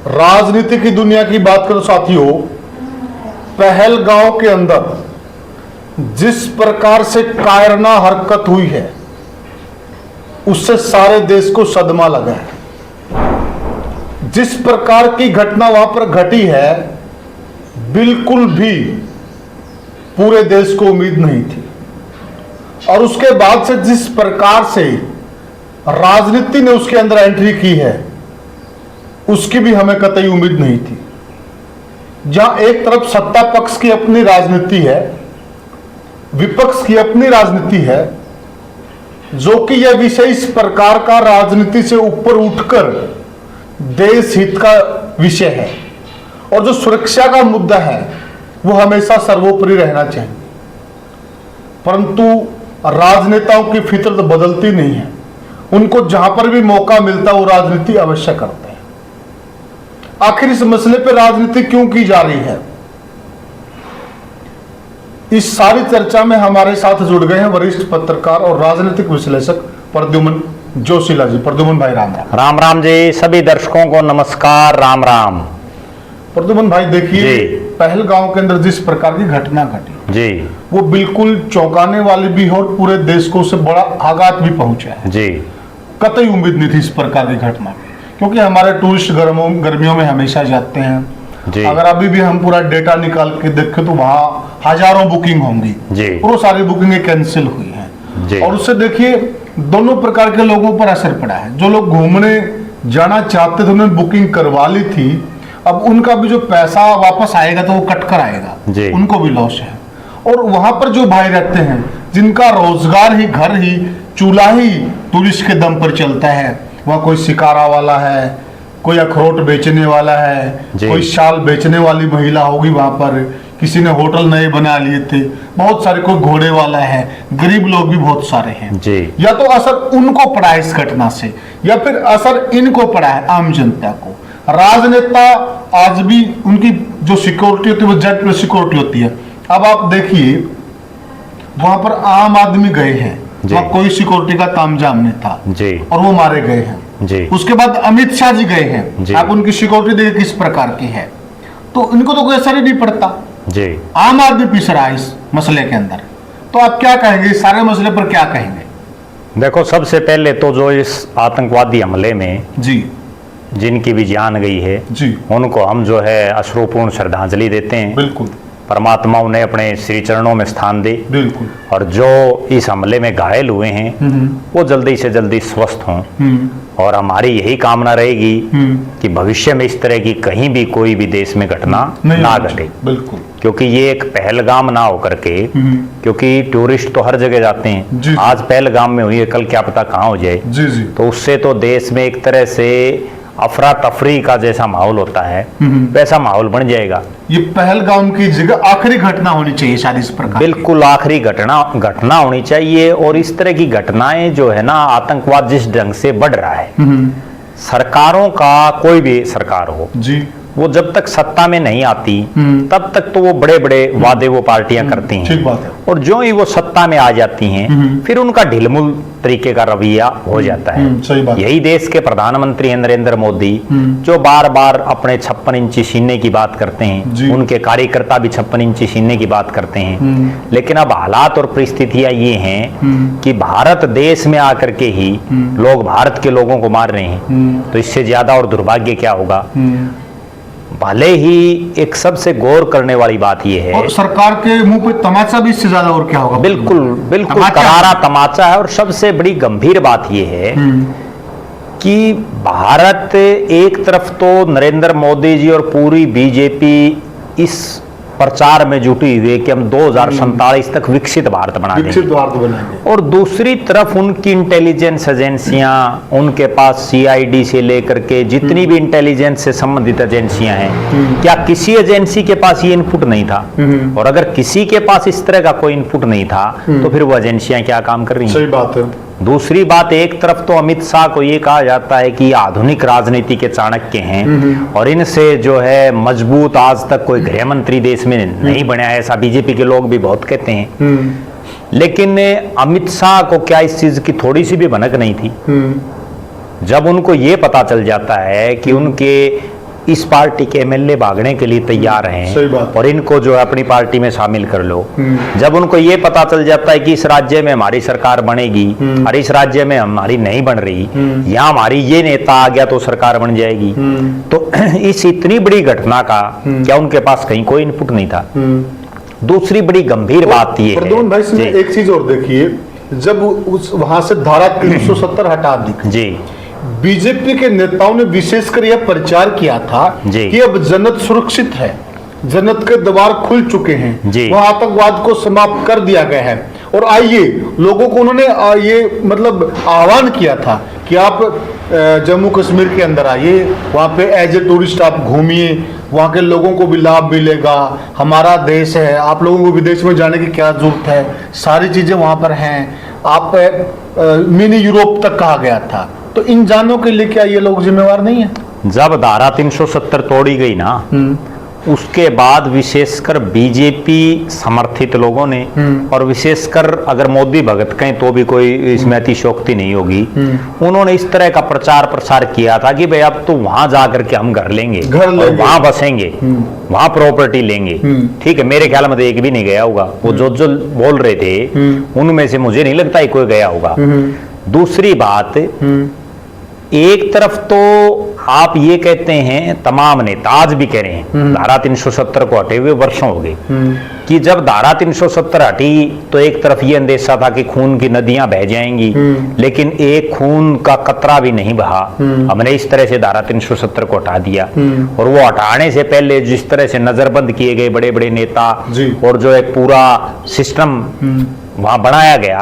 राजनीति की दुनिया की बात करो साथियों, पहलगांव के अंदर जिस प्रकार से कायरना हरकत हुई है उससे सारे देश को सदमा लगा है। जिस प्रकार की घटना वहां पर घटी है बिल्कुल भी पूरे देश को उम्मीद नहीं थी, और उसके बाद से जिस प्रकार से राजनीति ने उसके अंदर एंट्री की है उसकी भी हमें कतई उम्मीद नहीं थी। जहां एक तरफ सत्ता पक्ष की अपनी राजनीति है, विपक्ष की अपनी राजनीति है, जो कि यह विषय इस प्रकार का राजनीति से ऊपर उठकर देश हित का विषय है और जो सुरक्षा का मुद्दा है वो हमेशा सर्वोपरि रहना चाहिए। परंतु राजनेताओं की फितरत बदलती नहीं है, उनको जहां पर भी मौका मिलता वो राजनीति अवश्य करते हैं। आखिर इस मसले पर राजनीति क्यों की जा रही है, इस सारी चर्चा में हमारे साथ जुड़ गए हैं वरिष्ठ पत्रकार और राजनीतिक विश्लेषक प्रद्युमन जोशीला जी। प्रद्युमन भाई राम राम। राम राम जी, सभी दर्शकों को नमस्कार, राम राम। प्रद्युमन भाई देखिए, पहलगांव के अंदर जिस प्रकार की घटना घटी जी, वो बिल्कुल चौंकाने वाली भी है और पूरे देश को उससे बड़ा आघात भी पहुंचा है जी। कतई उम्मीद नहीं थी इस प्रकार की घटना की, क्योंकि हमारे टूरिस्ट गर्मियों में हमेशा जाते हैं जी। अगर अभी भी हम पूरा डेटा निकाल के देखें तो वहाँ हजारों बुकिंग होंगी जी, और वो सारी बुकिंगें कैंसिल हुई हैं जी। और उससे देखिए दोनों प्रकार के लोगों पर असर पड़ा है। जो लोग घूमने जाना चाहते थे उन्होंने बुकिंग करवा ली थी, अब उनका भी जो पैसा वापस आएगा तो वो कट कर आएगा जी, उनको भी लॉस है। और वहां पर जो भाई रहते हैं जिनका रोजगार ही, घर ही, चूल्हा ही टूरिस्ट के दम पर चलता है, वहाँ कोई शिकारा वाला है, कोई अखरोट बेचने वाला है, कोई शाल बेचने वाली महिला होगी, वहां पर किसी ने होटल नए बना लिए थे, बहुत सारे, कोई घोड़े वाला है, गरीब लोग भी बहुत सारे हैं जी। या तो असर उनको पड़ा है इस घटना से, या फिर असर इनको पड़ा है आम जनता को। राजनेता आज भी उनकी जो सिक्योरिटी होती है वो जेट प्लस सिक्योरिटी होती है। अब आप देखिए वहां पर आम आदमी गए हैं, वहां कोई सिक्योरिटी का तामझाम नहीं था जी, और वो मारे गए हैं जी। उसके बाद अमित शाह जी गए हैं, आप उनकी सिक्योरिटी देखिए किस प्रकार की है, तो इनको तो कोई असर ही नहीं पड़ता जी। आम आदमी पिस रहा है इस मसले के अंदर। तो आप क्या कहेंगे इस सारे मसले पर, क्या कहेंगे? देखो, सबसे पहले तो जो इस आतंकवादी हमले में जी जिनकी भी जान गई है जी, उनको हम जो है अश्रुपूर्ण श्रद्धांजलि देते हैं। बिल्कुल, परमात्मा उन्हें अपने श्री चरणों में स्थान दे। बिल्कुल। और जो इस हमले में घायल हुए हैं वो जल्दी से जल्दी स्वस्थ हों, और हमारी यही कामना रहेगी कि भविष्य में इस तरह की कहीं भी कोई भी देश में घटना ना घटे। बिल्कुल, क्योंकि ये एक पहलगाम ना होकर के, क्योंकि टूरिस्ट तो हर जगह जाते हैं, आज पहलगाम में हुई है, कल क्या पता कहाँ हो जाए जी जी। तो उससे तो देश में एक तरह से अफरा तफरी का जैसा माहौल होता है वैसा माहौल बन जाएगा। ये पहलगाम की जगह आखिरी घटना होनी चाहिए शायद इस प्रकार। बिल्कुल आखिरी घटना होनी चाहिए। और इस तरह की घटनाएं जो है ना, आतंकवाद जिस ढंग से बढ़ रहा है, सरकारों का कोई भी सरकार हो जी, वो जब तक सत्ता में नहीं आती तब तक तो वो बड़े बड़े वादे वो पार्टियां करती हैं। ठीक बात है। और जो ही वो सत्ता में आ जाती हैं फिर उनका ढिलमुल तरीके का रवैया हो जाता है। सही बात। यही देश के प्रधानमंत्री हैं नरेंद्र मोदी, जो बार बार अपने 56 इंची सीने की बात करते हैं, उनके कार्यकर्ता भी 56 इंची सीने की बात करते हैं। लेकिन अब हालात और परिस्थितियां ये हैं कि भारत देश में आकर के ही लोग भारत के लोगों को मार रहे हैं, तो इससे ज्यादा और दुर्भाग्य क्या होगा। भले ही एक सबसे गौर करने वाली बात यह है, और सरकार के मुंह पे तमाचा भी इससे ज्यादा और क्या होगा। बिल्कुल बिल्कुल करारा तमाचा है। और सबसे बड़ी गंभीर बात यह है कि भारत एक तरफ तो नरेंद्र मोदी जी और पूरी बीजेपी इस प्रचार में जुटी हुई है कि हम 2047 तक विकसित भारत बनाएंगे, और दूसरी तरफ उनकी इंटेलिजेंस एजेंसियां, उनके पास सीआईडी से लेकर के जितनी भी इंटेलिजेंस से संबंधित एजेंसियां हैं, क्या किसी एजेंसी के पास ये इनपुट नहीं था? और अगर किसी के पास इस तरह का कोई इनपुट नहीं था तो फिर वो एजेंसियां क्या काम कर रही हैं? सही बात है। दूसरी बात, एक तरफ तो अमित शाह को ये कहा जाता है कि आधुनिक राजनीति के चाणक्य हैं और इनसे जो है मजबूत आज तक कोई गृह मंत्री देश में नहीं बना है, ऐसा बीजेपी के लोग भी बहुत कहते हैं। लेकिन अमित शाह को क्या इस चीज की थोड़ी सी भी भनक नहीं थी? जब उनको ये पता चल जाता है कि उनके इस पार्टी के एमएलए भागने के लिए तैयार सही बात। हैं और इनको जो है अपनी पार्टी में शामिल कर लो। जब उनको ये पता चल जाता है कि इस राज्य में हमारी सरकार बनेगी और इस राज्य में हमारी नहीं बन रही, यहाँ हमारी ये नेता आ गया तो सरकार बन जाएगी, तो इस इतनी बड़ी घटना का क्या उनके पास कहीं कोई इनपुट नहीं था। दूसरी बड़ी गंभीर बात ये प्रद्युम्न भाई इसमें जी। एक चीज और देखिए, जब उस वहां से धारा 370 हटा दी जी बीजेपी के नेताओं ने विशेषकर यह प्रचार किया था जी। कि अब जन्नत सुरक्षित है, जन्नत के द्वार खुल चुके हैं, जी। वह आतंकवाद को समाप्त कर दिया गया है। और आइए लोगों को उन्होंने ये मतलब आह्वान किया था कि आप जम्मू कश्मीर के अंदर आइए, वहाँ पे एज ए टूरिस्ट आप घूमिए, वहाँ के लोगों को भी लाभ मिलेगा, हमारा देश है, आप लोगों को विदेश में जाने की क्या जरूरत है, सारी चीजें वहाँ पर हैं, आप मिनी यूरोप तक कहा गया था। तो इन जानों के लिए क्या ये लोग जिम्मेवार नहीं है? जब धारा 370 तोड़ी गई ना, उसके बाद विशेषकर बीजेपी समर्थित लोगों ने और विशेषकर अगर मोदी भगत कहें तो भी कोई इसमें अतिशयोक्ति नहीं होगी, उन्होंने इस तरह का प्रचार प्रसार किया था कि भाई अब तो वहां जाकर के हम घर लेंगे और वहां बसेंगे, वहां प्रॉपर्टी लेंगे। ठीक है, मेरे ख्याल में तो एक भी नहीं गया होगा, वो जो बोल रहे थे उनमें से मुझे नहीं लगता है कोई गया होगा। दूसरी बात, एक तरफ तो आप ये कहते हैं, तमाम नेता आज भी कह रहे हैं धारा 370 को हटे हुए वर्षों हो गए, कि जब धारा 370 हटी तो एक तरफ ये अंदेशा था कि खून की नदियां बह जाएंगी, लेकिन एक खून का कतरा भी नहीं बहा। हमने इस तरह से धारा 370 को हटा दिया, और वो हटाने से पहले जिस तरह से नजरबंद किए गए बड़े बड़े नेता और जो एक पूरा सिस्टम वहां बनाया गया,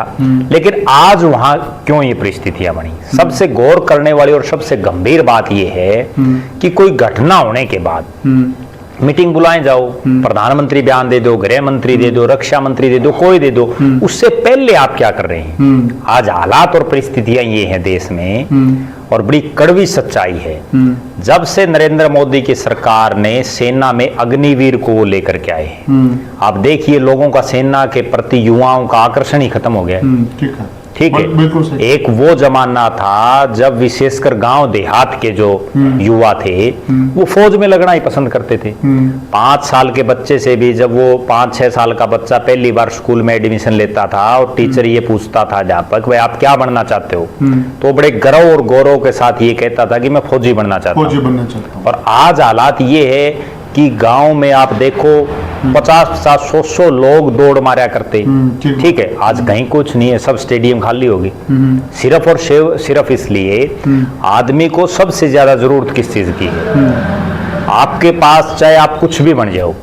लेकिन आज वहां क्यों ये परिस्थितियां बनी? सबसे गौर करने वाली और सबसे गंभीर बात यह है कि कोई घटना होने के बाद मीटिंग बुलाए जाओ, प्रधानमंत्री बयान दे दो, गृह मंत्री दे दो, रक्षा मंत्री दे दो, कोई दे दो, उससे पहले आप क्या कर रहे हैं? आज हालात और परिस्थितियां ये हैं देश में, और बड़ी कड़वी सच्चाई है, जब से नरेंद्र मोदी की सरकार ने सेना में अग्निवीर को वो लेकर के आए हैं, आप देखिए लोगों का सेना के प्रति, युवाओं का आकर्षण ही खत्म हो गया। ठीक है, बिल्कुल सही। एक वो जमाना था जब विशेषकर गांव देहात के जो युवा थे वो फौज में लगना ही पसंद करते थे। 5 साल के बच्चे से भी, जब वो 5-6 साल का बच्चा पहली बार स्कूल में एडमिशन लेता था और टीचर ये पूछता था अध्यापक, भाई आप क्या बनना चाहते हो, तो बड़े गर्व और गौरव के साथ ये कहता था कि मैं फौजी बनना चाहता हूँ। और आज हालात ये है कि गांव में आप देखो 50-100 लोग दौड़ मारा करते। ठीक है, आज कहीं कुछ नहीं है, सब स्टेडियम खाली होगी, सिर्फ और सिर्फ इसलिए आदमी को सबसे ज्यादा जरूरत किस चीज की है? आपके पास चाहे आप कुछ भी बन जाओ,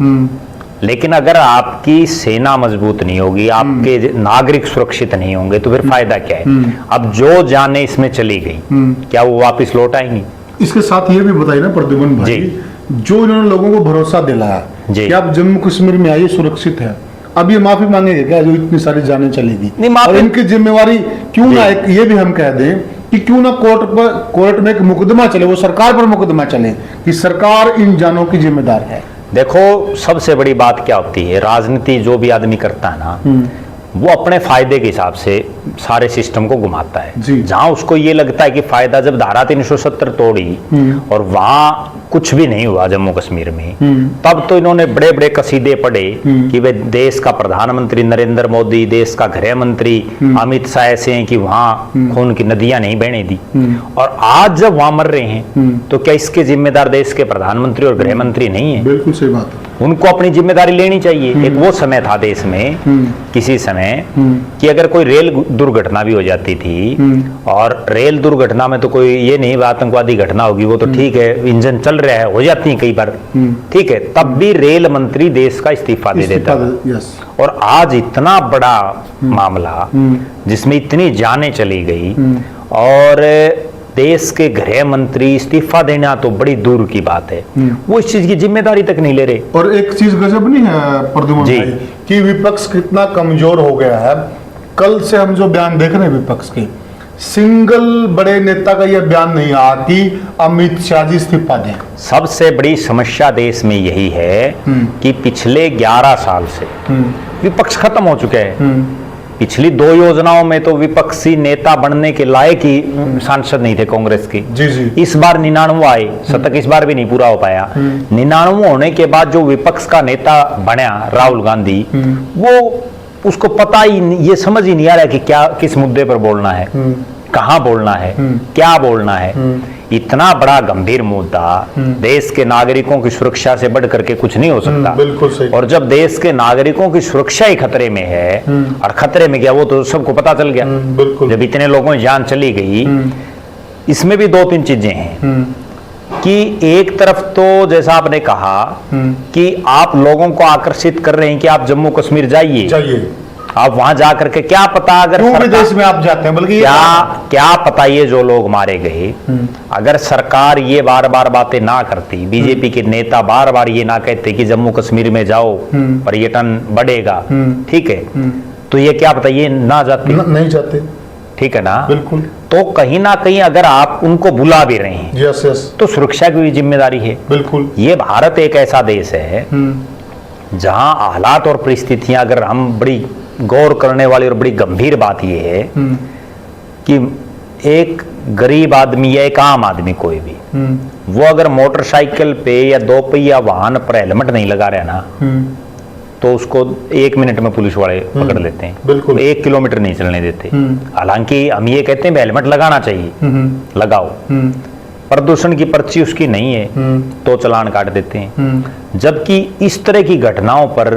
लेकिन अगर आपकी सेना मजबूत नहीं होगी, आपके नागरिक सुरक्षित नहीं होंगे, तो फिर फायदा क्या है? अब जो जाने इसमें चली गई, क्या वो वापस लौट आएंगी? इसके साथ ये भी बताइए ना प्रद्युम्न भाई, जो इन्होंने लोगों को भरोसा दिलाया कि आप जम्मू कश्मीर में आइए, सुरक्षित है, अब ये माफी मांगेंगे क्या जो इतनी सारी जानें चलेगी? और इनकी जिम्मेवारी क्यों ना, एक ये भी हम कह दें कि क्यों ना कोर्ट में एक मुकदमा चले, वो सरकार पर मुकदमा चले कि सरकार इन जानों की जिम्मेदार है। देखो, सबसे बड़ी बात क्या होती है, राजनीति जो भी आदमी करता है ना, वो अपने फायदे के हिसाब से सारे सिस्टम को घुमाता है। जहां उसको ये लगता है कि फायदा, जब धारा 370 तोड़ी और वहां कुछ भी नहीं हुआ जम्मू कश्मीर में, तब तो इन्होंने बड़े बड़े कसीदे पढ़े कि वे देश का प्रधानमंत्री नरेंद्र मोदी, देश का गृह मंत्री अमित शाह ऐसे हैं कि वहां खून की नदियां नहीं बहने दी। और आज जब वहां मर रहे हैं तो क्या इसके जिम्मेदार देश के प्रधानमंत्री और गृह मंत्री नहीं है? बिल्कुल सही बात है, उनको अपनी जिम्मेदारी लेनी चाहिए। एक वो समय था देश में किसी समय कि अगर कोई रेल दुर्घटना भी हो जाती थी, और रेल दुर्घटना में तो कोई ये नहीं आतंकवादी घटना होगी, वो तो ठीक है, इंजन चल रहा है, हो जाती है कई बार, ठीक है, तब भी रेल मंत्री देश का इस्तीफा दे देता है। और आज इतना बड़ा मामला जिसमें इतनी जानें चली गई और देश के गृह मंत्री इस्तीफा देना तो बड़ी दूर की बात है, वो इस चीज की जिम्मेदारी तक नहीं ले रहे। और एक चीज गजब नहीं है प्रद्युम्न भाई कि विपक्ष कितना कमजोर हो गया है। कल से हम जो बयान देख रहे हैं विपक्ष के, सिंगल बड़े नेता का यह बयान नहीं आया कि अमित शाह जी इस्तीफा दें। सबसे बड़ी समस्या देश में यही है कि पिछले 11 साल से विपक्ष खत्म हो चुके हैं। पिछली 2 योजनाओं में तो विपक्षी नेता बनने के लायक ही सांसद नहीं थे कांग्रेस की। जी जी। इस बार 99 आए, शतक इस बार भी नहीं पूरा हो पाया। 99 होने के बाद जो विपक्ष का नेता बना राहुल गांधी, वो उसको पता ही नहीं, ये समझ ही नहीं आ रहा कि क्या किस मुद्दे पर बोलना है, कहां बोलना है, क्या बोलना है। इतना बड़ा गंभीर मुद्दा, देश के नागरिकों की सुरक्षा से बढ़ करके कुछ नहीं हो सकता। बिल्कुल सही। और जब देश के नागरिकों की सुरक्षा ही खतरे में है, और खतरे में गया वो तो सबको पता चल गया। बिल्कुल। जब इतने लोगों की जान चली गई, इसमें भी 2-3 चीजें हैं कि एक तरफ तो जैसा आपने कहा कि आप लोगों को आकर्षित कर रहे हैं कि आप जम्मू कश्मीर जाइए, आप वहां जाकर के क्या पता अगर विदेश में आप जाते हैं, बल्कि क्या पता ये जो लोग मारे गए, अगर सरकार ये बार बार बातें ना करती, बीजेपी के नेता बार बार ये ना कहते कि जम्मू कश्मीर में जाओ पर्यटन बढ़ेगा, ठीक है, तो ये क्या पता ये ना जाते, नहीं जाते, ठीक है ना। बिल्कुल। तो कहीं ना कहीं अगर आप उनको बुला भी रहे हैं, यस यस, तो सुरक्षा की भी जिम्मेदारी है। बिल्कुल। ये भारत एक ऐसा देश है जहां हालात और परिस्थितियां, अगर हम बड़ी गौर करने वाली और बड़ी गंभीर बात यह है कि एक गरीब आदमी या एक आम आदमी कोई भी, वो अगर मोटरसाइकिल पे या 2 पहिया वाहन पर हेलमेट नहीं लगा रहा ना, तो उसको 1 मिनट में पुलिस वाले पकड़ लेते हैं। बिल्कुल। 1 किलोमीटर नहीं चलने देते। हालांकि हम ये कहते हैं हेलमेट लगाना चाहिए, लगाओ, प्रदूषण की पर्ची उसकी नहीं है तो चालान काट देते हैं। जबकि इस तरह की घटनाओं पर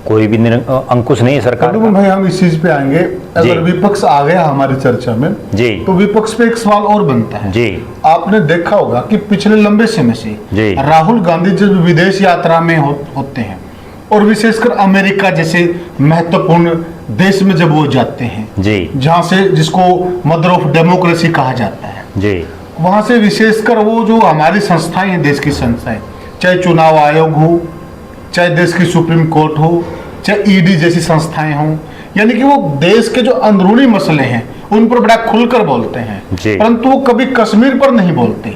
कोई भी अंकुश नहीं है सरकार का। भाई हम इस चीज पे आएंगे, अगर विपक्ष आ गया हमारी चर्चा में जी, तो विपक्ष पे एक सवाल और बनता है जी। आपने देखा होगा कि पिछले लंबे समय से राहुल गांधी जब विदेश यात्रा में होते हैं, और विशेषकर अमेरिका जैसे महत्वपूर्ण देश में जब वो जाते हैं जी, जहाँ से जिसको मदर ऑफ डेमोक्रेसी कहा जाता है जी, वहां से विशेषकर वो जो हमारी संस्थाएं हैं, देश की संस्थाएं, चाहे चुनाव आयोग हो, चाहे देश की सुप्रीम कोर्ट हो, चाहे ईडी जैसी संस्थाएं हों, यानी कि वो देश के जो अंदरूनी मसले हैं उन पर बड़ा खुलकर बोलते हैं, परंतु वो कभी कश्मीर पर नहीं बोलते।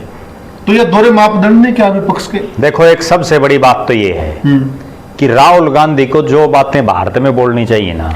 तो ये दोहरे मापदंड नहीं क्या विपक्ष के? देखो, एक सबसे बड़ी बात तो ये है कि राहुल गांधी को जो बातें भारत में बोलनी चाहिए ना,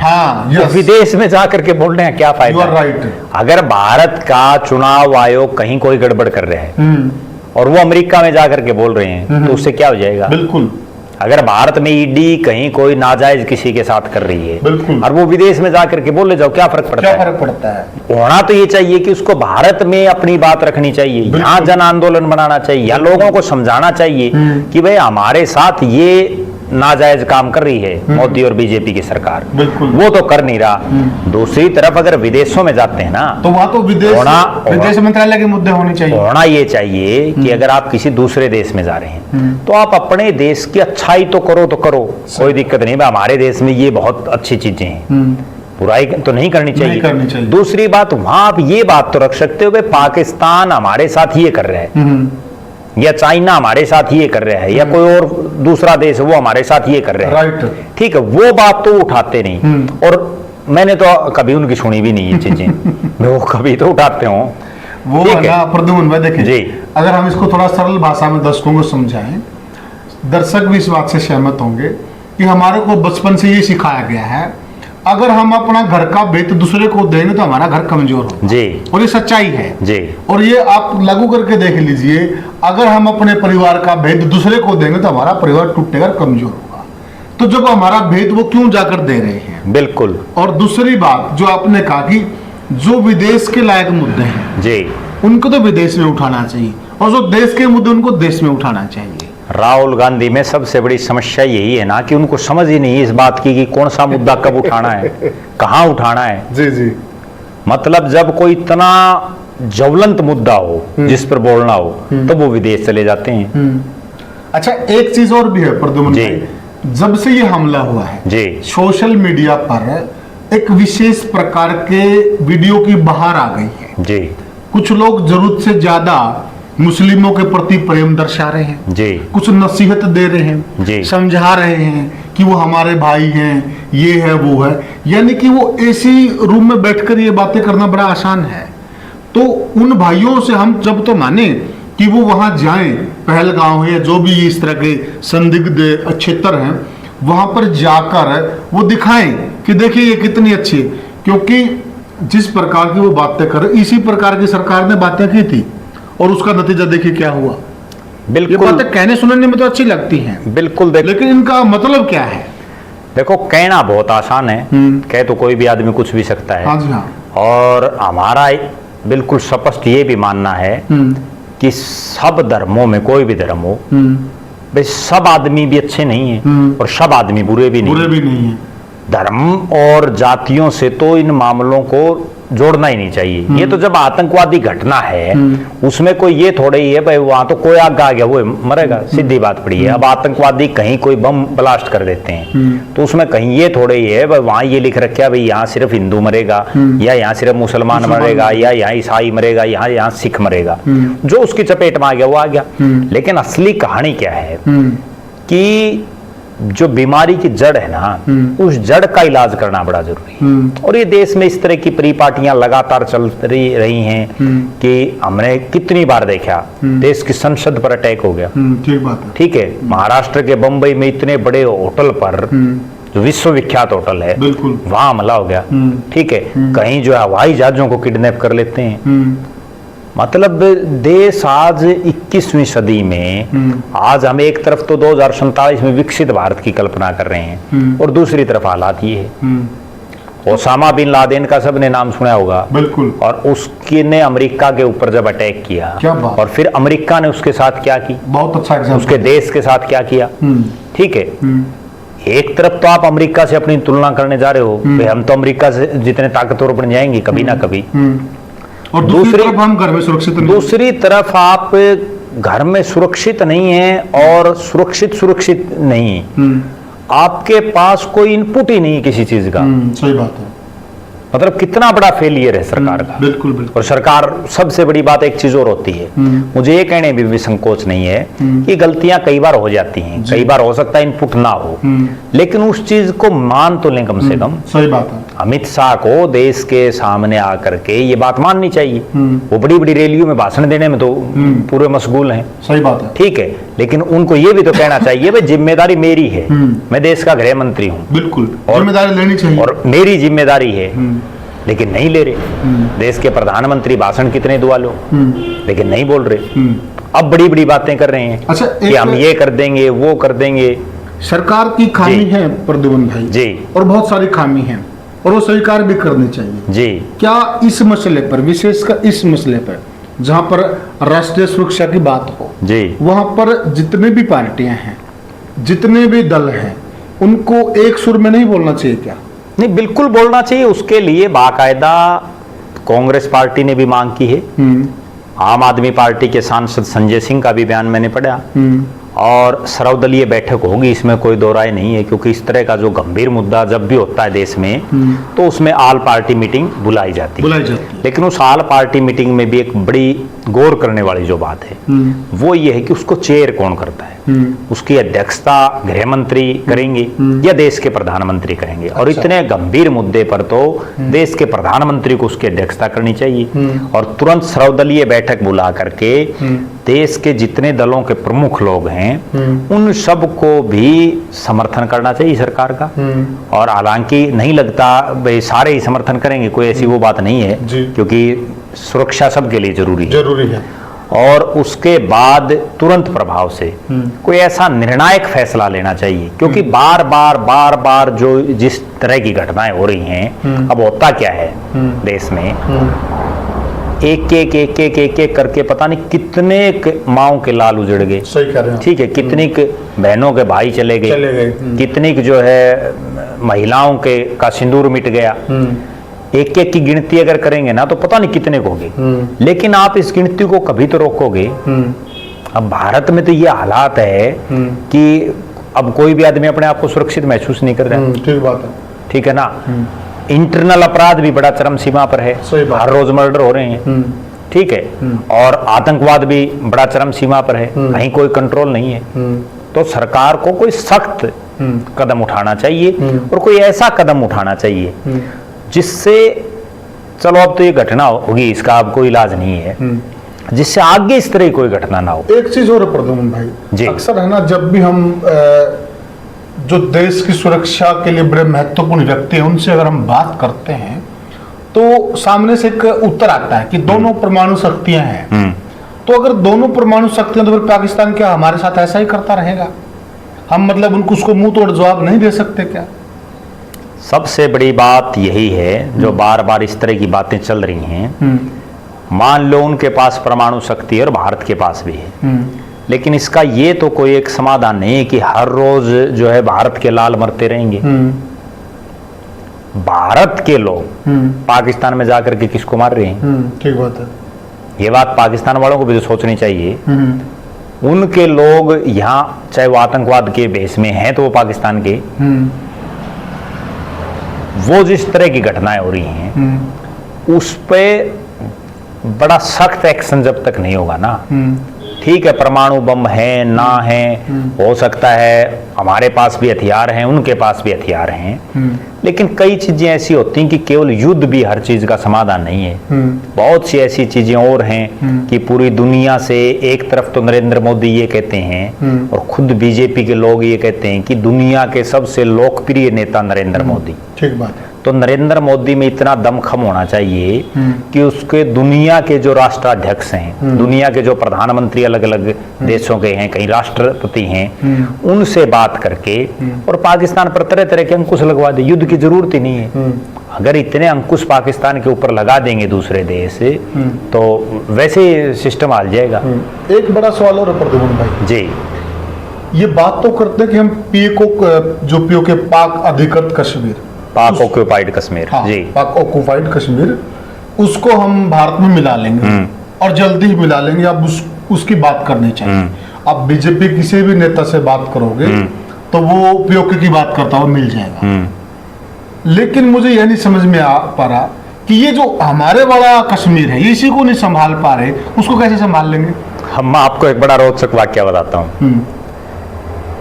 तो विदेश में जाकर के बोलने का क्या फायदा? राइट। अगर भारत का चुनाव आयोग कहीं कोई गड़बड़ कर रहा है और वो अमेरिका में जाकर के बोल रहे हैं, तो उससे क्या हो जाएगा? बिल्कुल। अगर भारत में ईडी कहीं कोई नाजायज किसी के साथ कर रही है, बिल्कुल, और वो विदेश में जाकर के बोले जाओ, क्या फर्क पड़ता है? क्या फर्क पड़ता है? होना तो ये चाहिए कि उसको भारत में अपनी बात रखनी चाहिए, यहाँ जन आंदोलन बनाना चाहिए, या लोगों को समझाना चाहिए कि भाई हमारे साथ ये नाजायज काम कर रही है मोदी और बीजेपी की सरकार, बिल्कुल, वो तो कर नहीं रहा। दूसरी तरफ अगर विदेशों में जाते हैं ना, तो वहां तो विदेश मंत्रालय के मुद्दे होने चाहिए। होना ये चाहिए कि अगर आप किसी दूसरे देश में जा रहे हैं तो आप अपने देश की अच्छाई तो करो, कोई दिक्कत नहीं। हमारे देश में ये बहुत अच्छी चीजें हैं, बुराई तो नहीं करनी चाहिए। दूसरी बात, वहां आप ये बात तो रख सकते हो कि पाकिस्तान हमारे साथ ये कर रहा है, या चाइना हमारे साथ ये कर रहा है, या कोई और दूसरा देश है वो हमारे साथ ये कर रहा है, राइट, ठीक है, वो बात तो उठाते नहीं। और मैंने तो कभी उनकी सुनी भी नहीं ये चीजें वो कभी तो उठाते हो वो ना। प्रद्युम्न भाई देखें जी, अगर हम इसको थोड़ा सरल भाषा में दर्शकों को समझाएं, दर्शक भी इस बात से सहमत होंगे कि हमारे को बचपन से ये सिखाया गया है, अगर हम अपना घर का भेद दूसरे को देंगे तो हमारा घर कमजोर होगा जी, और ये सच्चाई है जी। और ये आप लागू करके देख लीजिए, अगर हम अपने परिवार का भेद दूसरे को देंगे तो हमारा परिवार टूटेगा, कमजोर होगा। तो जब हमारा भेद वो क्यों जाकर दे रहे हैं? बिल्कुल। और दूसरी बात जो आपने कहा कि जो विदेश के लायक मुद्दे हैं जी, उनको तो विदेश में उठाना चाहिए, और जो देश के मुद्दे उनको देश में उठाना चाहिए। राहुल गांधी में सबसे बड़ी समस्या यही है ना कि उनको समझ ही नहीं इस बात की कि कौन सा मुद्दा कब उठाना है, कहाँ उठाना है। जी जी। मतलब जब कोई इतना ज्वलंत मुद्दा हो जिस पर बोलना हो, तो वो विदेश चले जाते हैं। अच्छा, एक चीज और भी है प्रद्युम्न जी, जब से ये हमला हुआ है जी, सोशल मीडिया पर एक विशेष प्रकार के वीडियो की बहार आ गई है जी। कुछ लोग जरूरत से ज्यादा मुस्लिमों के प्रति प्रेम दर्शा रहे हैं जी, कुछ नसीहत दे रहे हैं जी, समझा रहे हैं कि वो हमारे भाई हैं, ये है वो है, यानी कि वो ऐसी रूम में बैठकर ये बातें करना बड़ा आसान है। तो उन भाइयों से हम जब तो माने कि वो वहां जाएं, पहलगांव है जो भी इस तरह के संदिग्ध क्षेत्र हैं, वहां पर जाकर वो दिखाएं कि देखिए ये कितनी अच्छी है, क्योंकि जिस प्रकार की वो बातें कर रहे, इसी प्रकार की सरकार ने बातें की थी और उसका नतीजा देखिए क्या हुआ। बिल्कुल, ये बातें कहने सुनने में तो अच्छी लगती हैं, बिल्कुल, लेकिन इनका मतलब क्या है? देखो, कहना बहुत आसान है, कह तो कोई भी आदमी कुछ भी सकता है। हाँ जी हाँ। और हमारा बिल्कुल स्पष्ट ये भी मानना है कि सब धर्मों में, कोई भी धर्म हो, भाई सब आदमी भी अच्छे नहीं है और सब आदमी बुरे भी नहीं है। धर्म और जातियों से तो इन मामलों को जोड़ना ही नहीं चाहिए। ये तो जब आतंकवादी घटना है उसमें कोई ये थोड़ा ही है भाई वहां तो कोई आग आ गया वो मरेगा, सीधी बात पड़ी है। अब आतंकवादी कहीं कोई बम ब्लास्ट कर देते हैं तो उसमें कहीं ये थोड़ा ही है भाई वहां ये लिख रखा है भाई यहाँ सिर्फ हिंदू मरेगा या यहाँ सिर्फ मुसलमान मरेगा या यहाँ ईसाई मरेगा, यहाँ सिख मरेगा। जो उसकी चपेट में आ गया वो आ गया। लेकिन असली कहानी क्या है कि जो बीमारी की जड़ है ना, उस जड़ का इलाज करना बड़ा जरूरी है। और ये देश में इस तरह की परिपाटियां लगातार चल रही हैं कि हमने कितनी बार देखा देश की संसद पर अटैक हो गया। ठीक बात है। ठीक है, महाराष्ट्र के बंबई में इतने बड़े होटल पर जो विश्वविख्यात होटल है, बिल्कुल, वहां हमला हो गया। ठीक है, कहीं जो हवाई जहाजों को किडनैप कर लेते हैं। मतलब देश आज 21वीं सदी में, आज हम एक तरफ तो 2047 में विकसित भारत की कल्पना कर रहे हैं और दूसरी तरफ हालात ये है। ओसामा बिन लादेन का सबने नाम सुना होगा, बिल्कुल, और उसके ने अमेरिका के ऊपर जब अटैक किया, क्या बात। और फिर अमेरिका ने उसके साथ क्या की, बहुत अच्छा एग्जाम्पल, उसके देश के साथ क्या किया। ठीक है, एक तरफ तो आप अमेरिका से अपनी तुलना करने जा रहे हो, हम तो अमेरिका से जितने ताकतवर बन जाएंगे कभी ना कभी, और दूसरी तरफ हम घर में सुरक्षित नहीं। दूसरी तरफ आप घर में सुरक्षित नहीं है और सुरक्षित नहीं है। आपके पास कोई इनपुट ही नहीं है किसी चीज का। सही बात है। मतलब कितना बड़ा फेलियर है सरकार का। बिल्कुल बिल्कुल। और सरकार, सबसे बड़ी बात एक चीज और होती है, मुझे ये कहने भी संकोच नहीं है कि गलतियां कई बार हो जाती हैं, कई बार हो सकता है इनपुट ना हो, लेकिन उस चीज को मान तो लें कम से कम। सही बात है। अमित शाह को देश के सामने आकर के ये बात माननी चाहिए। वो बड़ी बड़ी रैलियों में भाषण देने में तो पूरे मशगूल हैं। सही बात है। ठीक है, लेकिन उनको ये भी तो कहना चाहिए भाई जिम्मेदारी मेरी है, मैं देश का गृह मंत्री हूँ, बिल्कुल जिम्मेदारी लेनी चाहिए और मेरी जिम्मेदारी है, लेकिन नहीं ले रहे। देश के प्रधानमंत्री भाषण कितने दुआ लो, लेकिन नहीं बोल रहे। अब बड़ी बड़ी बातें कर रहे हैं। अच्छा, कि हम ये कर देंगे, वो कर देंगे। सरकार की खामी है प्रद्युम्न भाई जी, और बहुत सारी खामी है और वो स्वीकार भी करनी चाहिए जी। क्या इस मसले पर, विशेषकर इस मसले पर जहां पर राष्ट्रीय सुरक्षा की बात हो जी, वहां पर जितने भी पार्टियां हैं, जितने भी दल हैं, उनको एक सुर में नहीं बोलना चाहिए क्या? नहीं, बिल्कुल बोलना चाहिए। उसके लिए बाकायदा कांग्रेस पार्टी ने भी मांग की है। आम आदमी पार्टी के सांसद संजय सिंह का भी बयान मैंने पढ़ा, और सर्वदलीय बैठक होगी, इसमें कोई दो राय नहीं है, क्योंकि इस तरह का जो गंभीर मुद्दा जब भी होता है देश में तो उसमें ऑल पार्टी मीटिंग बुलाई जाती है। लेकिन उस ऑल पार्टी मीटिंग में भी एक बड़ी गौर करने वाली जो बात है वो ये है कि उसको चेयर कौन करता है। उसकी अध्यक्षता गृह मंत्री करेंगे या देश के प्रधानमंत्री करेंगे। और इतने गंभीर मुद्दे पर तो देश के प्रधानमंत्री को उसकी अध्यक्षता करनी चाहिए और तुरंत सर्वदलीय बैठक बुला करके देश के जितने दलों के प्रमुख लोग हैं उन सब को भी समर्थन करना चाहिए सरकार का। और हालांकि नहीं लगता भाई सारे ही समर्थन करेंगे, कोई ऐसी वो बात नहीं है, क्योंकि सुरक्षा सबके लिए जरूरी है। और उसके बाद तुरंत प्रभाव से कोई ऐसा निर्णायक फैसला लेना चाहिए, क्योंकि बार बार जो जिस तरह की घटनाएं हो रही हैं, अब होता क्या है देश में, एक एक करके पता नहीं कितने माओ के लाल उजड़ गए। सही कह रहे हैं। ठीक है, कितनी बहनों के भाई चले गए, कितनी जो है महिलाओं के का सिंदूर मिट गया। एक एक की गिनती अगर करेंगे ना तो पता नहीं कितने को होंगे, लेकिन आप इस गिनती को कभी तो रोकोगे। अब भारत में तो ये हालात है कि अब कोई भी आदमी अपने आप को सुरक्षित महसूस नहीं कर रहा। ठीक बात है। ठीक है ना, इंटरनल अपराध भी बड़ा चरम सीमा पर है, हर रोज मर्डर हो रहे हैं। ठीक है, और आतंकवाद भी बड़ा चरम सीमा पर है, कहीं कोई कंट्रोल नहीं है। तो सरकार को कोई सख्त कदम उठाना चाहिए और कोई ऐसा कदम उठाना चाहिए जिससे, चलो अब तो ये घटना होगी, इसका अब कोई इलाज नहीं है, जिससे आगे इस तरह की कोई घटना ना हो। एक चीज और प्रद्युम्न भाई जी, अक्सर है ना, जब भी हम जो देश की सुरक्षा के लिए बड़े महत्वपूर्ण व्यक्ति हैं, उनसे अगर हम बात करते हैं तो सामने से एक उत्तर आता है कि दोनों परमाणु शक्तियां हैं। तो अगर दोनों परमाणु शक्तियां, तो फिर पाकिस्तान क्या हमारे साथ ऐसा ही करता रहेगा? हम मतलब उनको उसको मुंह तोड़ जवाब नहीं दे सकते क्या? सबसे बड़ी बात यही है जो बार बार इस तरह की बातें चल रही हैं। मान लो उनके पास परमाणु शक्ति है और भारत के पास भी है, लेकिन इसका ये तो कोई एक समाधान नहीं है कि हर रोज जो है भारत के लाल मरते रहेंगे। भारत के लोग पाकिस्तान में जाकर के किसको मार रहे हैं? ठीक बात है। ये बात पाकिस्तान वालों को भी तो सोचनी चाहिए। उनके लोग यहाँ चाहे वो आतंकवाद के बेस में हैं तो वो पाकिस्तान के, वो जिस तरह की घटनाएं हो रही हैं उस पे बड़ा सख्त एक्शन जब तक नहीं होगा ना, ठीक है परमाणु बम है ना है, हो सकता है हमारे पास भी हथियार हैं, उनके पास भी हथियार हैं, लेकिन कई चीजें ऐसी होती हैं कि केवल युद्ध भी हर चीज का समाधान नहीं है। बहुत सी ऐसी चीजें और हैं कि पूरी दुनिया से एक तरफ तो नरेंद्र मोदी ये कहते हैं और खुद बीजेपी के लोग ये कहते हैं कि दुनिया के सबसे लोकप्रिय नेता नरेंद्र मोदी। ठीक बात है। तो नरेंद्र मोदी में इतना दमखम होना चाहिए कि उसके दुनिया के जो राष्ट्राध्यक्ष हैं, दुनिया के जो प्रधानमंत्री अलग अलग देशों के हैं, कई राष्ट्रपति हैं, उनसे बात करके और पाकिस्तान पर तरह तरह के अंकुश लगवा दे। युद्ध की जरूरत ही नहीं है। अगर इतने अंकुश पाकिस्तान के ऊपर लगा देंगे दूसरे देश तो वैसे सिस्टम हाल जाएगा। एक बड़ा सवाल और प्रद्युम्न भाई जी, ये बात तो करते हैं कि हम पीओके पाक अधिकृत कश्मीर, पाक ऑक्यूपाइड कश्मीर, हाँ, जी पाक ऑक्यूपाइड कश्मीर, उसको हम भारत में मिला लेंगे और जल्दी ही मिला लेंगे। अब उसकी बात करनी चाहिए। अब बीजेपी किसी भी नेता से बात करोगे तो वो पीओके की बात करता हुआ मिल जाएगा। लेकिन मुझे यह नहीं समझ में आ पा रहा कि ये जो हमारे वाला कश्मीर है, इसी को नहीं संभाल पा रहे, उसको कैसे संभाल लेंगे? हम आपको एक बड़ा रोचक वाक्य बताता हूँ।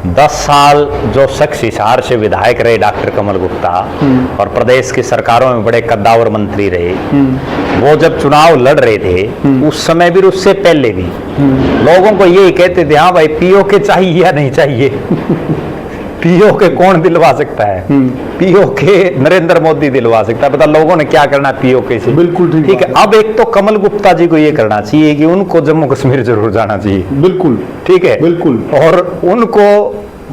10 साल जो शख्स हिसार से विधायक रहे डॉक्टर कमल गुप्ता और प्रदेश की सरकारों में बड़े कद्दावर मंत्री रहे, वो जब चुनाव लड़ रहे थे उस समय भी उससे पहले भी लोगों को यही कहते थे, हाँ भाई पीओके चाहिए या नहीं चाहिए? पीओके कौन दिलवा सकता है? पीओके नरेंद्र मोदी दिलवा सकता है। पता लोगों ने क्या करना पीओके से? बिल्कुल ठीक है। अब एक तो कमल गुप्ता जी को ये करना चाहिए कि उनको जम्मू कश्मीर जरूर जाना चाहिए। बिल्कुल ठीक है, बिल्कुल। और उनको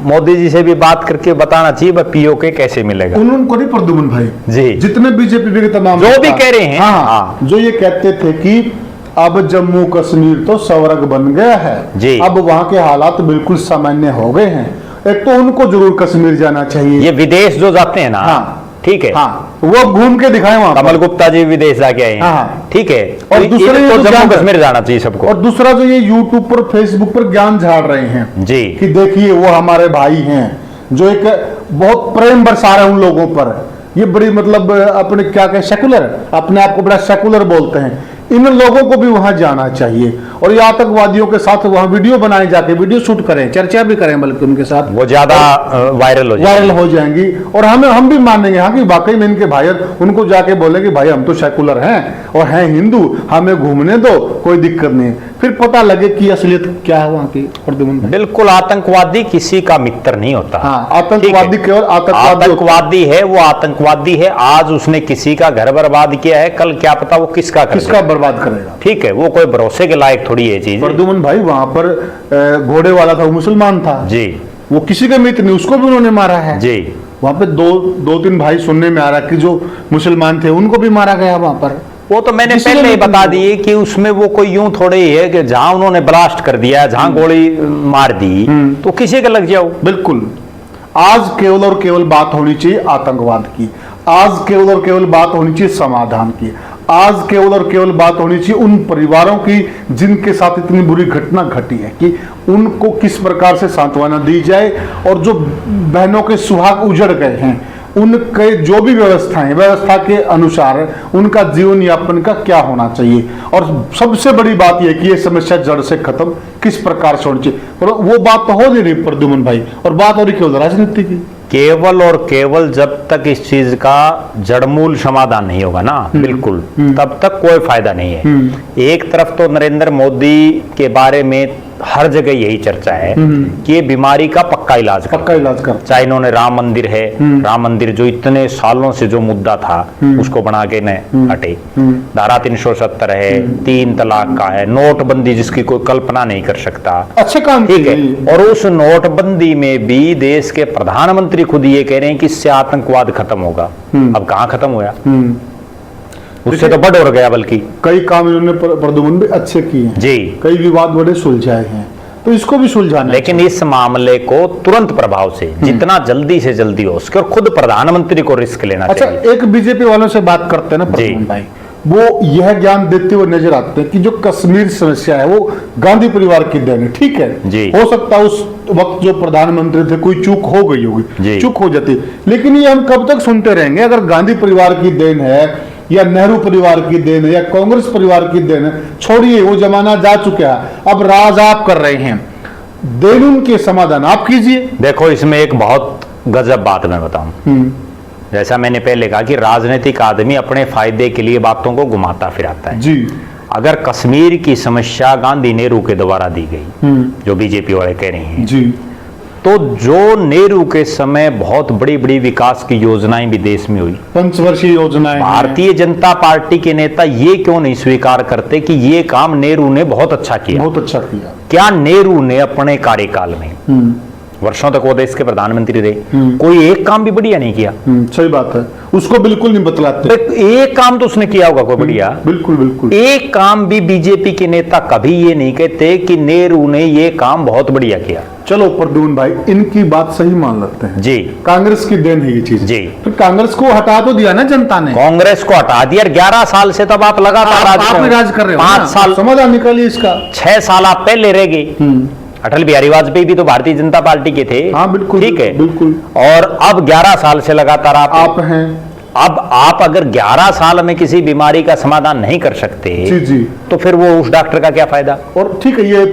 मोदी जी से भी बात करके बताना चाहिए भाई पीओके कैसे मिलेगा। उनको नहीं प्रद्युम्न भाई जी, जितने बीजेपी के तमाम जो भी कह रहे हैं, हाँ, जो ये कहते थे कि अब जम्मू कश्मीर तो स्वर्ग बन गया है जी, अब वहाँ के हालात बिल्कुल सामान्य हो गए हैं, एक तो उनको जरूर कश्मीर जाना चाहिए। ये विदेश जो जाते हैं ना, हाँ, ठीक है, हाँ, वो घूम के दिखाए वहाँ। कमल गुप्ता जी विदेश जाके आए हैं, हाँ, ठीक है। और दूसरे तो जम्मू कश्मीर जाना चाहिए सबको। और दूसरा जो ये यूट्यूब पर फेसबुक पर ज्ञान झाड़ रहे हैं जी कि देखिए वो हमारे भाई हैं, जो एक बहुत प्रेम बरसा रहे हैं उन लोगों पर। ये बड़ी मतलब अपने क्या कहें, सेकुलर, अपने आप को बड़ा सेकुलर बोलते हैं। इन लोगों को भी वहां जाना चाहिए और ये आतंकवादियों के साथ वहां वीडियो बनाए, जाके वीडियो शूट करें, चर्चा भी करें, बल्कि उनके साथ वो ज्यादा वायरल हो जाएंगी। और हम भी मानेंगे हाँ कि वाकई में इनके भाई, उनको जाके बोले कि भाई हम तो सेकुलर हैं और हैं हिंदू, हमें घूमने दो, कोई दिक्कत नहीं। फिर पता लगे कि असलियत क्या है वहाँ की। बिल्कुल, आतंकवादी किसी का मित्र नहीं होता। हाँ, आतंकवादी केवल आतंकवादी है, वो आतंकवादी है। आज उसने किसी का घर बर्बाद किया है, कल क्या पता वो किसका बर्बाद करेगा। ठीक है, वो कोई भरोसे के लायक थोड़ी है चीज। प्रद्युम्न भाई वहां पर घोड़े वाला था, वो मुसलमान था जी, वो किसी का मित्र नहीं, उसको भी उन्होंने मारा है जी। वहां पे दो तीन भाई सुनने में आ रहा कि जो मुसलमान थे उनको भी मारा गया वहां पर। वो तो मैंने पहले ही बता दिए कि उसमें वो कोई यूं थोड़े ही है कि जहां उन्होंने ब्लास्ट कर दिया, जहां गोली मार दी तो किसी का लग जाओ। बिल्कुल। आज केवल और केवल बात होनी चाहिए आतंकवाद की, आज केवल और केवल बात होनी चाहिए समाधान की, आज केवल और केवल बात होनी चाहिए उन परिवारों की जिनके साथ इतनी बुरी घटना घटी है कि उनको किस प्रकार से सांत्वना दी जाए और जो बहनों के सुहाग उजड़ गए हैं उनके जो भी व्यवस्था के अनुसार उनका जीवन यापन का क्या होना चाहिए। और सबसे बड़ी बात यह कि ये समस्या जड़ से खत्म किस प्रकार से होनी चाहिए। और वो बात तो हो नहीं रही प्रद्युम्न भाई, और बात हो रही केवल राजनीति की। केवल और केवल जब तक इस चीज का जड़मूल समाधान नहीं होगा ना, बिल्कुल, तब तक कोई फायदा नहीं है। एक तरफ तो नरेंद्र मोदी के बारे में हर जगह यही चर्चा है कि ये बीमारी का पक्का इलाज कर चाहे इन्होंने राम मंदिर है, राम मंदिर जो इतने सालों से जो मुद्दा था उसको बना के न हटे, धारा 370 है, 3 तलाक का है, नोटबंदी जिसकी कोई कल्पना नहीं कर सकता, अच्छे काम ठीक है। और उस नोटबंदी में भी देश के प्रधानमंत्री खुद ये कह रहे हैं कि इससे आतंकवाद खत्म होगा। अब कहाँ खत्म हुआ, उससे तो बढ़ और गया। बल्कि कई काम इन्होंने प्रदुमन भी अच्छे किए हैं जी, कई विवाद बड़े सुलझाए हैं, तो इसको भी सुलझाना। लेकिन इस मामले को तुरंत प्रभाव से जितना जल्दी से जल्दी हो सके और खुद प्रधानमंत्री को रिस्क लेना चाहिए। अच्छा, एक बीजेपी वालों से बात करते हैं ना प्रदुमन भाई, वो यह ज्ञान देते हुए नजर आते हैं कि जो कश्मीर समस्या है वो गांधी परिवार की देन है। ठीक है जी, हो सकता है उस वक्त जो प्रधानमंत्री थे कोई चूक हो गई होगी, चूक हो जाती, लेकिन ये हम कब तक सुनते रहेंगे? अगर गांधी परिवार की देन है या नेहरू परिवार की देन है या कांग्रेस परिवार की देन है, छोड़िए, वो जमाना जा चुका है। अब राज आप कर रहे हैं, देन उनके समाधान आप कीजिए। देखो इसमें एक बहुत गजब बात मैं बताऊं, जैसा मैंने पहले कहा कि राजनीतिक आदमी अपने फायदे के लिए बातों को घुमाता फिराता है जी। अगर कश्मीर की समस्या गांधी नेहरू के द्वारा दी गई, जो बीजेपी वाले कह रहे हैं जी, तो जो नेहरू के समय बहुत बड़ी बड़ी विकास की योजनाएं भी देश में हुई, पंचवर्षीय योजनाएं, भारतीय जनता पार्टी के नेता ये क्यों नहीं स्वीकार करते कि ये काम नेहरू ने बहुत अच्छा किया? बहुत अच्छा किया। क्या नेहरू ने अपने कार्यकाल में, वर्षों तक वो देश के प्रधानमंत्री रहे, कोई एक काम भी बढ़िया नहीं किया? सही बात है, उसको बिल्कुल नहीं बतलाते। एक काम तो उसने किया होगा कोई बढ़िया? बिल्कुल बिल्कुल। एक काम भी बीजेपी के नेता कभी ये नहीं कहते कि नेहरू ने ये काम बहुत बढ़िया किया। चलो प्रद्युम्न भाई, इनकी बात सही मान लेते हैं जी, कांग्रेस की देन है ये चीज जी। फिर कांग्रेस को हटा तो दिया ना जनता ने, कांग्रेस को हटा दिया। 11 साल से तब आप लगातार राज कर रहे हो, 5 साल समाधान निकालिए इसका। 6 साल आप पहले रह गए। अटल बिहारी वाजपेयी भी तो भारतीय जनता पार्टी के थे। हाँ बिल्कुल, ठीक है, बिल्कुल। और अब 11 साल से लगातार आप हैं। अब आप अगर 11 साल में किसी बीमारी का समाधान नहीं कर सकते जी जी, तो फिर वो उस डॉक्टर का क्या फायदा? और ठीक है, ये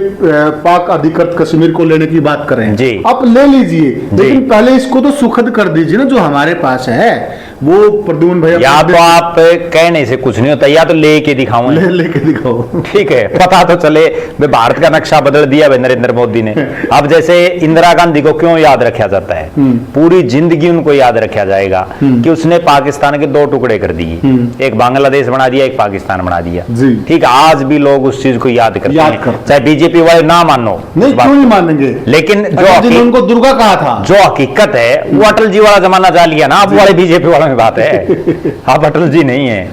पाक अधिकृत कश्मीर को लेने की बात कर रहे हैं जी, आप ले लीजिए, लेकिन पहले इसको तो सुखद कर दीजिए ना, जो हमारे पास है वो प्रद्युम्न भैया। या तो आप कहने से कुछ नहीं होता, या तो लेके दिखाओ, लेके दिखाओ। ठीक है, पता तो चले। भारत का नक्शा बदल दिया नरेंद्र मोदी ने। अब जैसे इंदिरा गांधी को क्यों याद रखा जाता है? पूरी जिंदगी उनको याद रखा जाएगा कि उसने पाकिस्तान के 2 टुकड़े कर दिए, एक बांग्लादेश बना दिया, एक पाकिस्तान बना दिया। ठीक है, आज भी लोग उस चीज को याद करते हैं, चाहे बीजेपी वाले ना मानो। नहीं, क्यों नहीं मानेंगे? लेकिन जो उनको दुर्गा कहा था, जो हकीकत है वो अटल जी वाला जमाना जा लिया ना, अब वाले बीजेपी वाला में बात है। अब अटल जी नहीं है।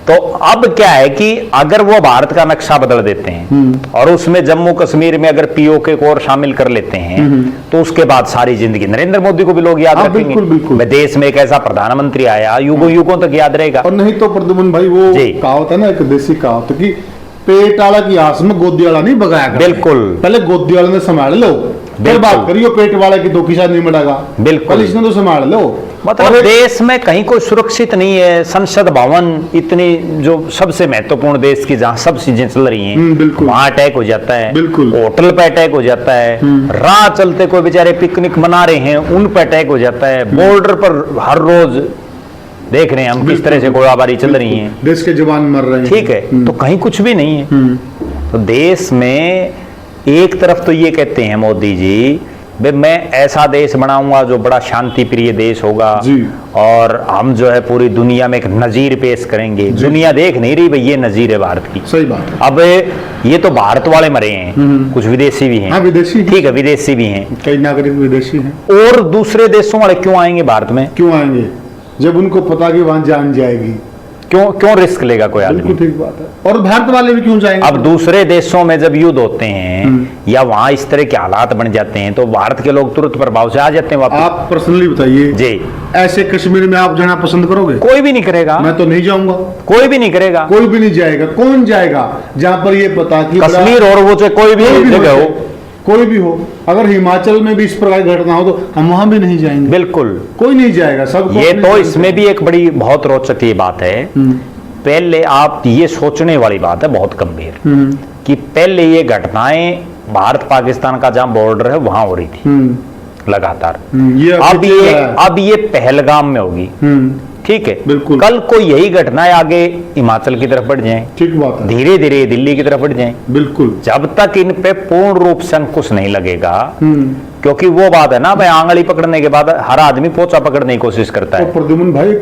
तो अब क्या है कि अगर वो भारत का नक्शा बदल देते हैं और उसमें जम्मू कश्मीर में अगर पीओके को और शामिल कर लेते हैं, तो उसके बाद सारी जिंदगी नरेंद्र मोदी को भी लोग याद रखेंगे। बिल्कुल, बिल्कुल। देश में एक ऐसा प्रधानमंत्री आया, युगों युगों तक याद रहेगा। और नहीं तो प्रद्युम्न भाई, वो कहावत है ना, एक देसी कहावत कि पेट वाला की आस में गोदी वाला नहीं बगाया। बिल्कुल, पहले गोदी वाले ने संभाल लो, फिर बात करियो पेट वाले की, तो किसान नहीं मरेगा। बिल्कुल, इसने तो संभाल लो। मतलब देश में कहीं कोई सुरक्षित नहीं है। संसद भवन इतनी जो सबसे महत्वपूर्ण देश की, जहां सब चीजें चल रही हैं, वहां अटैक हो जाता है। बिल्कुल, होटल पे अटैक हो जाता है। राह चलते कोई बेचारे पिकनिक मना रहे हैं, उन पे अटैक हो जाता है। बॉर्डर पर हर रोज देख रहे हैं हम किस तरह से गोलाबारी चल रही है, देश के जवान मर रहे हैं। ठीक है, तो कहीं कुछ भी नहीं है। तो देश में एक तरफ तो ये कहते हैं मोदी जी, मैं ऐसा देश बनाऊंगा जो बड़ा शांति प्रिय देश होगा और हम जो है पूरी दुनिया में एक नजीर पेश करेंगे। दुनिया देख नहीं रही भाई, ये नजीर है भारत की। सही बात है। अब ये तो भारत वाले मरे हैं, कुछ विदेशी भी हैं। हाँ, विदेशी, ठीक है, विदेशी भी हैं, कई नागरिक विदेशी हैं। और दूसरे देशों वाले क्यों आएंगे भारत में? क्यों आएंगे जब उनको पता कि वहां जान जाएगी? क्यों रिस्क लेगा कोई आदमी? ठीक बात है। और भारत वाले भी क्यों जाएंगे? अब दूसरे देशों में जब युद्ध होते हैं या वहां इस तरह के हालात बन जाते हैं, तो भारत के लोग तुरंत प्रभाव से आ जाते हैं वापस। आप पर्सनली बताइए जी, ऐसे कश्मीर में आप जाना पसंद करोगे? कोई भी नहीं करेगा। मैं तो नहीं जाऊंगा। कोई भी नहीं करेगा। कोई भी नहीं जाएगा। कौन जाएगा जहां पर ये पता कि कश्मीर और वो चाहे कोई भी जगह हो, कोई भी हो, अगर हिमाचल में भी इस प्रकार की घटना हो तो हम वहां भी नहीं जाएंगे। बिल्कुल, कोई नहीं जाएगा। सब ये तो इसमें भी एक बड़ी बहुत रोचक ये बात है। पहले आप ये सोचने वाली बात है, बहुत गंभीर, कि पहले ये घटनाएं भारत पाकिस्तान का जहां बॉर्डर है वहां हो रही थी लगातार। अब ये पहलगाम में होगी, ठीक है, बिल्कुल। कल को यही घटनाएं आगे हिमाचल की तरफ बढ़ जाएं, ठीक बात है, धीरे धीरे दिल्ली की तरफ बढ़ जाएं, बिल्कुल। जब तक इन पे पूर्ण रूप से अंकुश नहीं लगेगा, क्योंकि वो बात है ना भाई, आंगली पकड़ने के बाद हर आदमी पोचा पकड़ने की कोशिश करता है। तो प्रद्युम्न भाई,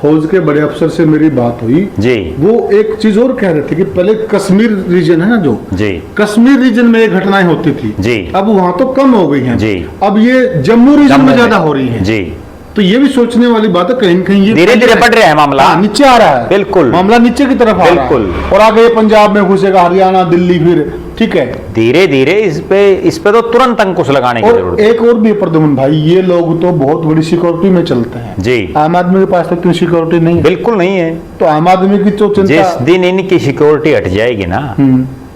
फौज के बड़े अफसर से मेरी बात हुई जी, वो एक चीज और कह रहे थे कि पहले कश्मीर रीजन है ना, जो जी, कश्मीर रीजन में ये घटनाएं होती थी जी, अब वहां तो कम हो गई हैं जी, अब ये जम्मू रीजन में ज्यादा हो रही है जी। तो ये भी सोचने वाली बात है, कहीं न कहीं ये धीरे धीरे बढ़ रहा है मामला, नीचे आ रहा है, बिल्कुल मामला नीचे की तरफ आ रहा है, बिल्कुल। और आगे ये पंजाब में घुसेगा, हरियाणा, दिल्ली, फिर ठीक है, धीरे धीरे इस पे तो तुरंत अंकुश लगाने की और जरूरत है। एक और भी प्रद्युम्न भाई, ये लोग तो बहुत बड़ी सिक्योरिटी में चलते हैं जी, आम आदमी के पास तो इतनी सिक्योरिटी नहीं है, बिल्कुल नहीं है। तो आम आदमी की तो चिंता, जिस दिन इनकी सिक्योरिटी हट जाएगी ना,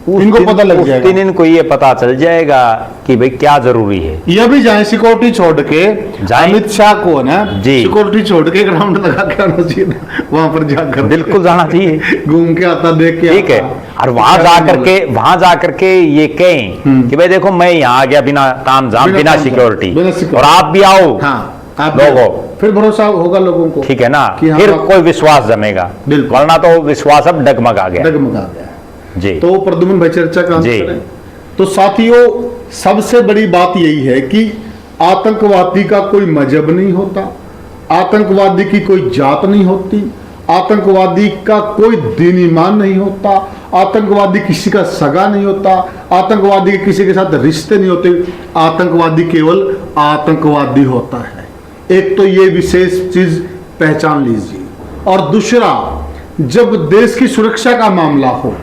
इनको पता लग उस जाएगा, दिन इनको ये पता चल जाएगा कि भाई क्या जरूरी है। ये भी जाए सिक्योरिटी छोड़ के, जाएं। अमित शाह को ना जी, सिक्योरिटी छोड़ के ग्राउंड लगा के आना चाहिए ना, वहां पर जाकर बिल्कुल जाना चाहिए, घूम के आता, देख के ठीक है, और वहां जा करके ये कहें कि भाई देखो मैं यहाँ आ गया बिना ताम झाम, बिना बिना ताम झाम, सिक्योरिटी, बिना security। और आप भी आओ, हाँ, आप लोगों, फिर भरोसा होगा लोगों को, ठीक है ना, कि हाँ, फिर आप- कोई विश्वास जमेगा, बिल्कुल। वरना तो विश्वास अब डगमगा गया। डगमगा गया। जी, तो प्रद्युम्न भाई चर्चा का अंत जी। करें। तो साथियों, सबसे बड़ी बात यही है कि आतंकवादी का कोई मजहब नहीं होता, आतंकवादी की कोई जात नहीं होती, आतंकवादी का कोई दीन ईमान नहीं होता, आतंकवादी किसी का सगा नहीं होता, आतंकवादी के किसी के साथ रिश्ते नहीं होते, आतंकवादी केवल आतंकवादी होता है। एक तो ये विशेष चीज पहचान लीजिए, और दूसरा, जब देश की सुरक्षा का मामला हो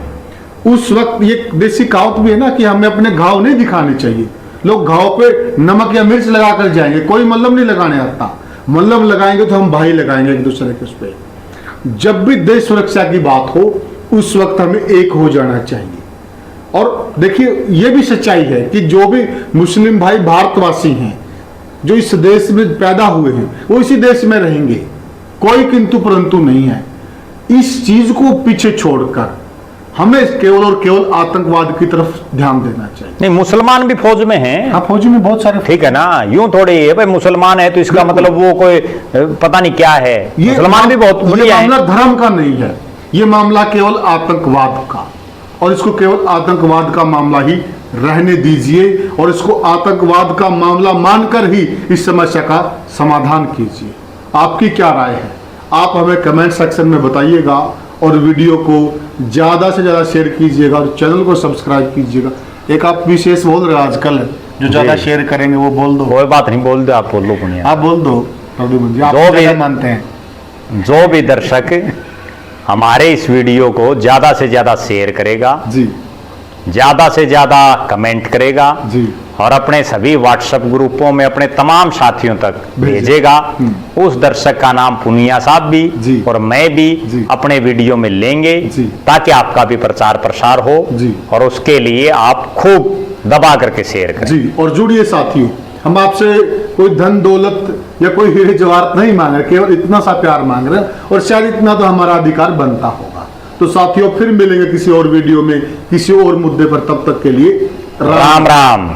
उस वक्त ये देसी कहावत भी है ना कि हमें अपने घाव नहीं दिखाने चाहिए। लोग घाव पे नमक या मिर्च लगा कर जाएंगे, कोई मल्लम नहीं लगाने आता, मल्लम लगाएंगे तो हम भाई लगाएंगे एक दूसरे के उस पे। जब भी देश सुरक्षा की बात हो उस वक्त हमें एक हो जाना चाहिए। और देखिए, ये भी सच्चाई है कि जो भी मुस्लिम भाई भारतवासी हैं, जो इस देश में पैदा हुए हैं, वो इसी देश में रहेंगे, कोई किंतु परंतु नहीं है। इस चीज को पीछे छोड़कर हमें केवल और केवल आतंकवाद की तरफ ध्यान देना चाहिए। नहीं, मुसलमान भी फौज में हैं, हाँ, फौजी में बहुत सारे, ठीक है ना, यूं थोड़ी है भाई मुसलमान है तो इसका मतलब वो कोई पता नहीं क्या है, मुसलमान भी बहुत ये बढ़िया मामला है। धर्म का नहीं है, ये मामला केवल आतंकवाद का, और इसको केवल आतंकवाद का मामला ही रहने दीजिए, और इसको आतंकवाद का मामला मानकर ही इस समस्या का समाधान कीजिए। आपकी क्या राय है? आप हमें कमेंट सेक्शन में बताइएगा, और वीडियो को ज्यादा से ज्यादा शेयर कीजिएगा, और चैनल को सब्सक्राइब कीजिएगा। एक आप विशेष बोल रहे हो आजकल, जो ज्यादा जी। शेयर करेंगे वो बोल दो। कोई बात नहीं, बोल दो, आप बोल लो पुनिया। आप बोल दो प्रद्युम्न जी, आप जो भी- क्या मानते हैं? जो भी दर्शक हमारे इस वीडियो को ज्यादा से ज्यादा शेयर करेगा, जी ज्यादा से ज्यादा कमेंट करेगा, जी, और अपने सभी व्हाट्सएप ग्रुपों में अपने तमाम साथियों तक भेजेगा, उस दर्शक का नाम पुनिया साहब भी जी। और मैं भी जी। अपने वीडियो में लेंगे, जी। ताकि आपका भी प्रचार प्रसार हो, जी। और उसके लिए आप खूब दबा करके शेयर करें। जी, और जुड़िए साथियों, हम आपसे कोई धन दौलत या कोई हीरे जवाहरात नहीं मांग रहे, केवल इतना सा प्यार मांग रहे हैं, और शायद इतना तो हमारा अधिकार बनता होगा। तो साथियों, फिर मिलेंगे किसी और वीडियो में किसी और मुद्दे पर, तब तक के लिए राम राम।